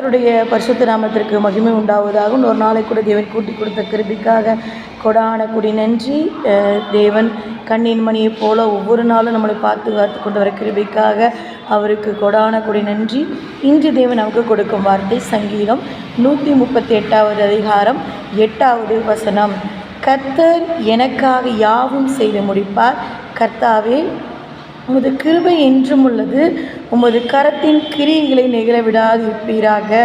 கர்த்தருடைய பரிசுத்த நாமத்திற்கு மகிமை உண்டாவதாக. ஒரு நாளை கூட தேவன் கூட்டி கொடுத்த கிருபைக்காக கொடான கொடி நன்றி. தேவன் கண்ணின் மணியைப் போல ஒவ்வொரு நாளும் நம்மளை பார்த்து கொண்டு வர கிருபைக்காக அவருக்கு கொடான கொடி நன்றி. இன்று தேவன் நமக்கு கொடுக்கும் வார்த்தை சங்கீதம் 138வது அதிகாரம் 8வது வசனம். கர்த்தர் எனக்காக யாவும் செய்து முடிப்பார். கர்த்தாவே, உமது கிருபை என்றும் உள்ளது. உமது கரத்தின் கிரியைகளை நிகழ விடாதிருப்பீராக.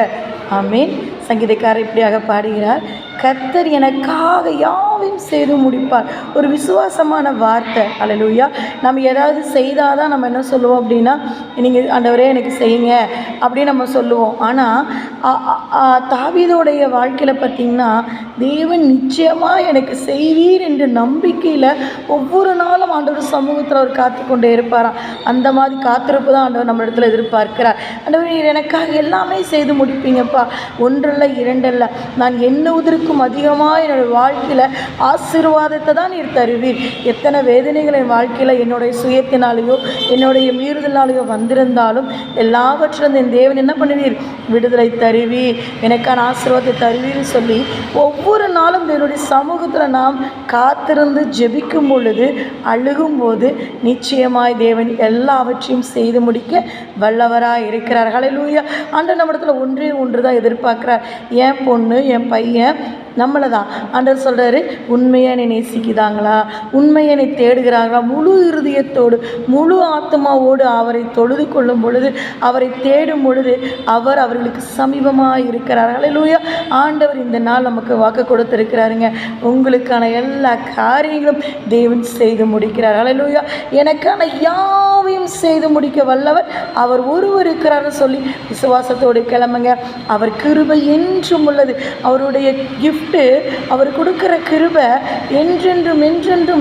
ஆமேன். சங்கீதக்காரர் இப்படியாக பாடுகிறார், கர்த்தர் எனக்காக யாவையும் செய்து முடிப்பார். ஒரு விசுவாசமான வார்த்தை. அல்லேலூயா. நம்ம ஏதாவது செய்தால் தான் நம்ம என்ன சொல்லுவோம் அப்படின்னா, நீங்கள் ஆண்டவரே எனக்கு செய்யுங்க அப்படின்னு நம்ம சொல்லுவோம். ஆனால் தாவீதோடைய வாழ்க்கையில் பார்த்திங்கன்னா, தேவன் நிச்சயமாக எனக்கு செய்வீர் என்ற நம்பிக்கையில் ஒவ்வொரு நாளும் ஆண்டவர் சமூகத்தில் அவர் காத்து கொண்டே இருப்பாராம். அந்த மாதிரி காத்திருப்பு தான் ஆண்டவர் நம்ம இடத்துல எதிர்பார்க்கிறார். ஆண்டவர், நீர் எனக்காக எல்லாமே செய்து முடிப்பீங்கப்பா, ஒன்றல்ல இரண்டல்ல, நான் எண்ணுவதற்கும் அதிகமாக என்னுடைய வாழ்க்கையில் ஆசீர்வாதத்தை தான் நீர் தருவீர். எத்தனை வேதனைகள் என் வாழ்க்கையில் என்னுடைய சுயத்தினாலேயோ என்னுடைய மீறுதலாலேயோ வந்திருந்தாலும் எல்லாவற்றிலும் என் தேவன் என்ன பண்ணுவீர்? விடுதலை தருவீர், எனக்கான ஆசீர்வாதத்தை தருவீர்னு சொல்லி ஒவ்வொரு நாளும் என்னுடைய சமூகத்தில் நாம் காத்திருந்து ஜெபிக்கும் பொழுது, அழுகும்போது நிச்சயமாய் தேவன் எல்லாவற்றையும் செய்து முடிக்க வல்லவராக இருக்கிறார். ஹல்லேலூயா. ஆண்டவர் நம்ம இடத்துல ஒன்றே ஒன்று தான் எதிர்பார்க்குறார். என் பொண்ணு, என் பையன் நம்மளை தான். ஆண்டவர் சொல்கிறாரு, உண்மையை என்னை நேசிக்குதாங்களா, உண்மையை என்னை தேடுகிறாங்களா, முழு இருதயத்தோடு முழு ஆத்மாவோடு அவரை தொழுது கொள்ளும் பொழுது, அவரை தேடும் பொழுது அவர் அவர்களுக்கு சமீபமாக இருக்கிறார். ஹல்லேலூயா. ஆண்டவர் இந்த நாள் நமக்கு வாக்கு கொடுத்திருக்கிறாருங்க. உங்களுக்கான எல்லா காரியங்களும் தேவன் செய்து முடிக்கிறார். ஹல்லேலூயா. எனக்கான யாவையும் செய்து முடிக்க வல்லவர் அவர் ஒருவர் இருக்கிறார்னு சொல்லி விசுவாசத்தோடு கிளம்புங்க. அவர் கிருபை என்றும் உள்ளது. அவருடைய கிஃப்ட்டு, அவர் கொடுக்குற கிருபை என்றென்றும்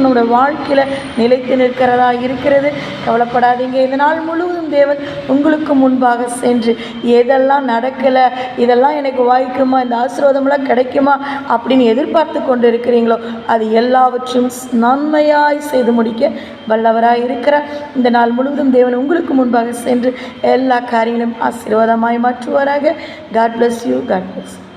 நம்முடைய வாழ்க்கையில் நிலைத்து நிற்கிறதா இருக்கிறது. கவலைப்படாதீங்க. இந்த நாள் முழுவதும் தேவன் உங்களுக்கு முன்பாக சென்று எதெல்லாம் நடக்கலை, இதெல்லாம் எனக்கு வாய்க்குமா, இந்த ஆசீர்வாதமெல்லாம் கிடைக்குமா அப்படின்னு எதிர்பார்த்து கொண்டு இருக்கிறீங்களோ அது எல்லாவற்றையும் நன்மையாய் செய்து முடிக்க வல்லவராய் இருக்கிறார். இந்த நாள் முழுவதும் தேவன் உங்களுக்கு முன்பாக சென்று எல்லா காரியங்களும் ஆசீர்வாதமாய் மாற்றுவாராக. God bless you. God bless you.